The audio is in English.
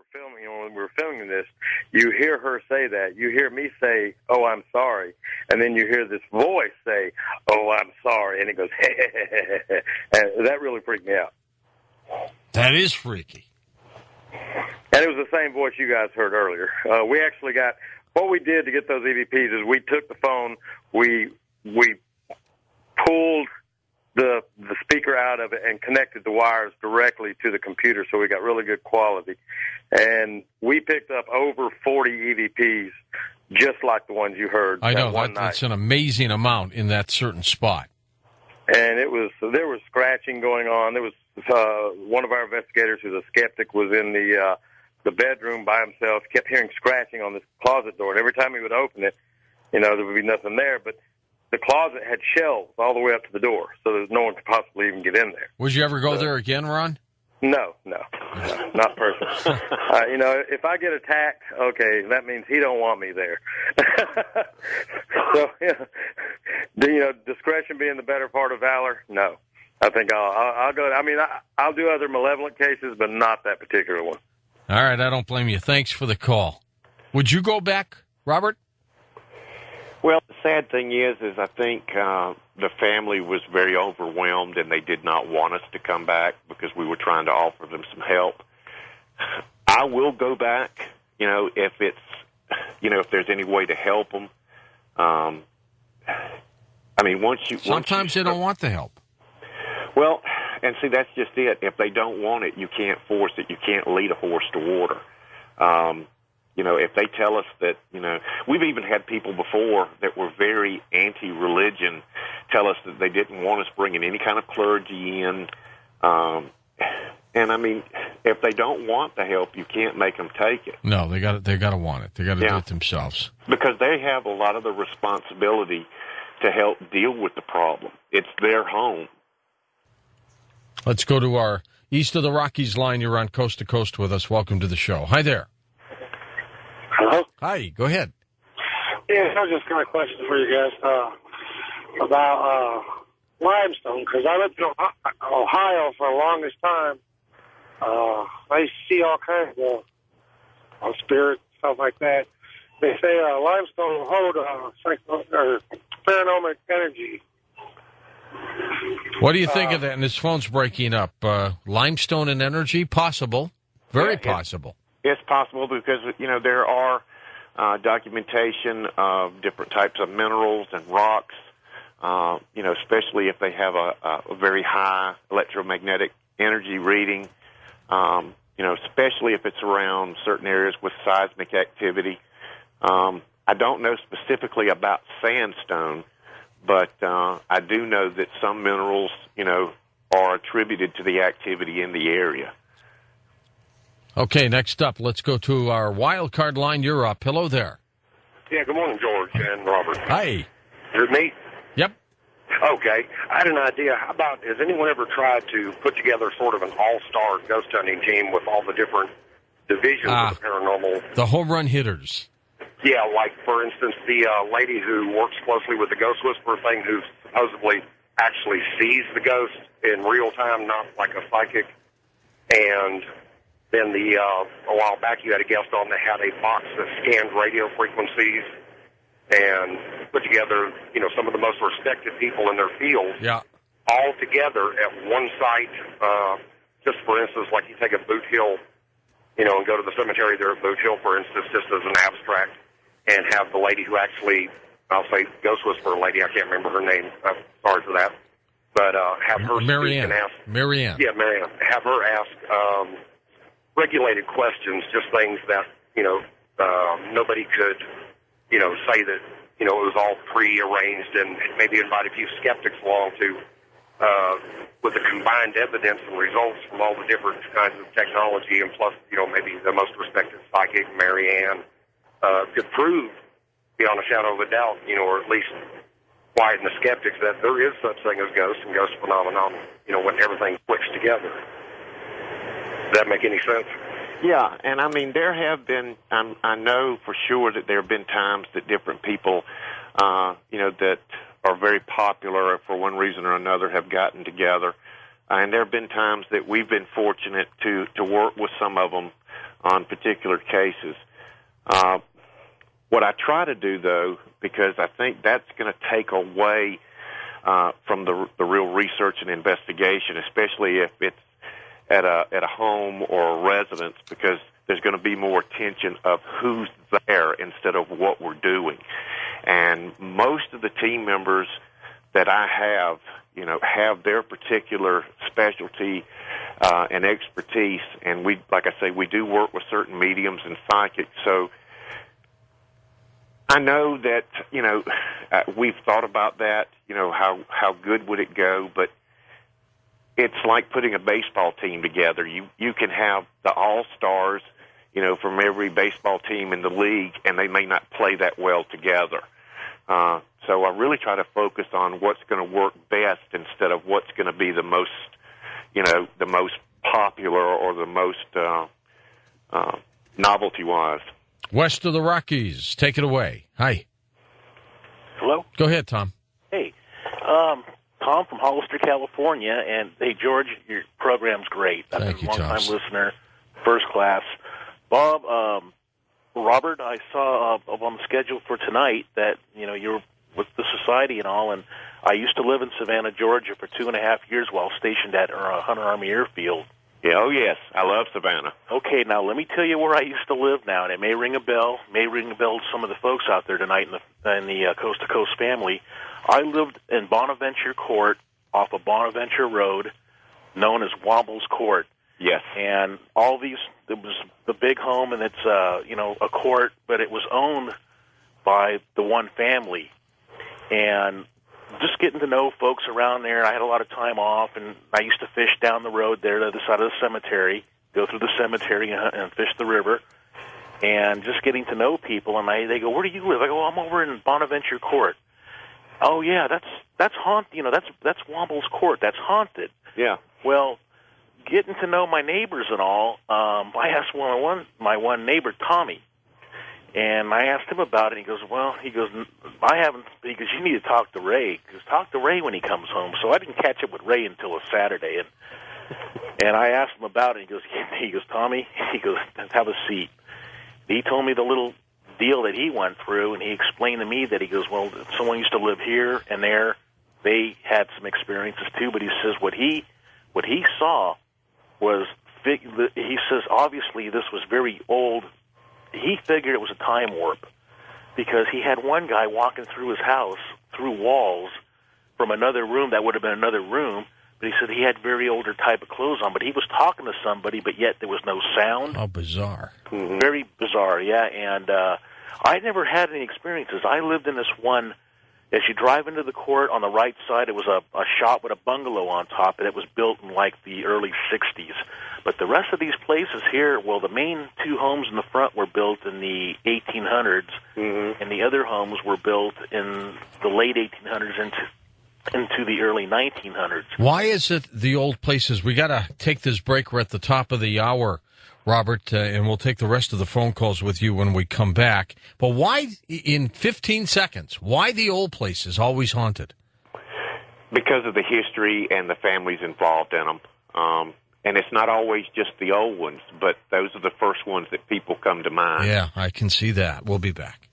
were filming, when we were filming this, you hear her say that. You hear me say, "Oh, I'm sorry," and then you hear this voice say, "Oh, I'm sorry," and it goes, and that really freaked me out. That is freaky. And it was the same voice you guys heard earlier. We actually got, what we did to get those EVPs is we took the phone, we pulled the speaker out of it and connected the wires directly to the computer, so we got really good quality. And we picked up over 40 EVPs just like the ones you heard. I know, that's an amazing amount in that certain spot. And there was scratching going on. There was one of our investigators who's a skeptic was in the bedroom by himself, kept hearing scratching on this closet door, and every time he would open it, there would be nothing there, but the closet had shelves all the way up to the door, so no one could possibly even get in there. Would you ever go there again, Ron? No, not personally. If I get attacked, okay, that means he don't want me there. So, discretion being the better part of valor, no. I think I'll go. I mean, I'll do other malevolent cases, but not that particular one. All right, I don't blame you. Thanks for the call. Would you go back, Robert? Well, the sad thing is I think the family was very overwhelmed, and they did not want us to come back because we were trying to offer them some help. I will go back, if it's, if there's any way to help them. Sometimes they don't want the help. Well, and see, that's just it. If they don't want it, you can't force it. You can't lead a horse to water. If they tell us that, we've even had people before that were very anti-religion tell us that they didn't want us bringing any kind of clergy in. And I mean, if they don't want the help, you can't make them take it. No, they got to want it. They got to do it themselves. Because they have a lot of the responsibility to help deal with the problem. It's their home. Let's go to our East of the Rockies line. You're on Coast to Coast with us. Welcome to the show. Hi there. Hello? Hi, go ahead. Yeah, I was just got a question for you guys about limestone, because I lived in Ohio for the longest time. I used to see all kinds of spirits, stuff like that. They say limestone will hold paranormal energy. What do you think of that? And his phone's breaking up. Limestone and energy? Possible. Very possible. It's possible because, there are documentation of different types of minerals and rocks, especially if they have a very high electromagnetic energy reading, especially if it's around certain areas with seismic activity. I don't know specifically about sandstone, but I do know that some minerals, are attributed to the activity in the area. Okay, next up, let's go to our wild card line. You're up. Hello there. Yeah, good morning, George and Robert. Hi. Is it me? Yep. Okay. I had an idea. How about, has anyone ever tried to put together sort of an all-star ghost hunting team with all the different divisions of the paranormal? The home run hitters. Yeah, like, for instance, the lady who works closely with the Ghost Whisperer thing, who supposedly actually sees the ghost in real time, not like a psychic. And then a while back you had a guest on that had a box that scanned radio frequencies and put together, some of the most respected people in their field. Yeah. All together at one site. Just for instance, like you take a Boot Hill, and go to the cemetery there at Boot Hill, for instance, just as an abstract, and have the lady who actually, I'll say Ghost Whisperer lady, I can't remember her name, I'm sorry for that, but have her Marianne. speak and ask. Marianne. Yeah, Marianne. Have her ask regulated questions, just things that, nobody could, say that, it was all pre-arranged, and maybe invite a few skeptics along to, with the combined evidence and results from all the different kinds of technology, and plus, maybe the most respected psychic, Marianne, could prove beyond a shadow of a doubt, or at least quieten the skeptics that there is such thing as ghosts and ghost phenomenon, when everything clicks together. Does that make any sense? Yeah, and I mean, there have been, I know for sure that there have been times that different people, that are very popular for one reason or another have gotten together. And there have been times that we've been fortunate to work with some of them on particular cases. What I try to do, though, because I think that's going to take away from the real research and investigation, especially if it's at a home or a residence, because there's going to be more attention of who's there instead of what we're doing. And most of the team members that I have, have their particular specialty and expertise. And we, like I say, we do work with certain mediums and psychics. So I know that, we've thought about that, how good would it go, but it's like putting a baseball team together. You can have the all-stars, from every baseball team in the league, and they may not play that well together. So I really try to focus on what's going to work best instead of what's going to be the most, the most popular or the most novelty-wise. West of the Rockies, take it away. Hi. Hello? Go ahead, Tom. Hey, Tom from Hollister, California, and hey, George, your program's great. Thank you, I'm a long-time Tom. listener, first class. Bob, Robert, I saw on the schedule for tonight that, you're with the society and all, and I used to live in Savannah, Georgia for 2.5 years while stationed at Hunter Army Airfield. Yeah, oh, yes. I love Savannah. Okay, now let me tell you where I used to live now, and it may ring a bell to some of the folks out there tonight in the Coast to Coast family. I lived in Bonaventure Court off of Bonaventure Road, known as Womble's Court. Yes. And all these, it was the big home, and it's, a court, but it was owned by the one family. And just getting to know folks around there, I had a lot of time off, and I used to fish down the road there to the side of the cemetery, go through the cemetery and fish the river, and just getting to know people. And they go, "Where do you live?" I go, "I'm over in Bonaventure Court." "Oh yeah, that's haunted. That's Womble's Court. That's haunted." Yeah. Well, getting to know my neighbors and all, I asked my one neighbor, Tommy, and I asked him about it. He goes, "I haven't." He goes, "You need to talk to Ray. Because talk to Ray when he comes home." So I didn't catch up with Ray until a Saturday, and I asked him about it. He goes, "Tommy," he goes, "have a seat." He told me the little deal that he went through, and he explained to me that he goes, "Well, someone used to live here and there. They had some experiences too, but he says what he saw was, he says, obviously this was very old. He figured it was a time warp because he had one guy walking through his house through walls from another room that would have been another room, but he said he had very older type of clothes on, but he was talking to somebody, but yet there was no sound." How bizarre. Mm-hmm. Very bizarre, yeah. And I never had any experiences. I lived in this one. As you drive into the court, on the right side, it was a shop with a bungalow on top, and it was built in like the early 60s. But the rest of these places here, well, the main two homes in the front were built in the 1800s, mm-hmm. and the other homes were built in the late 1800s into the early 1900s. Why is it the old places? We got to take this break. We're at the top of the hour, Robert, and we'll take the rest of the phone calls with you when we come back. But why, in 15 seconds, why the old places always haunted? Because of the history and the families involved in them. And it's not always just the old ones, but those are the first ones that people come to mind. Yeah, I can see that. We'll be back.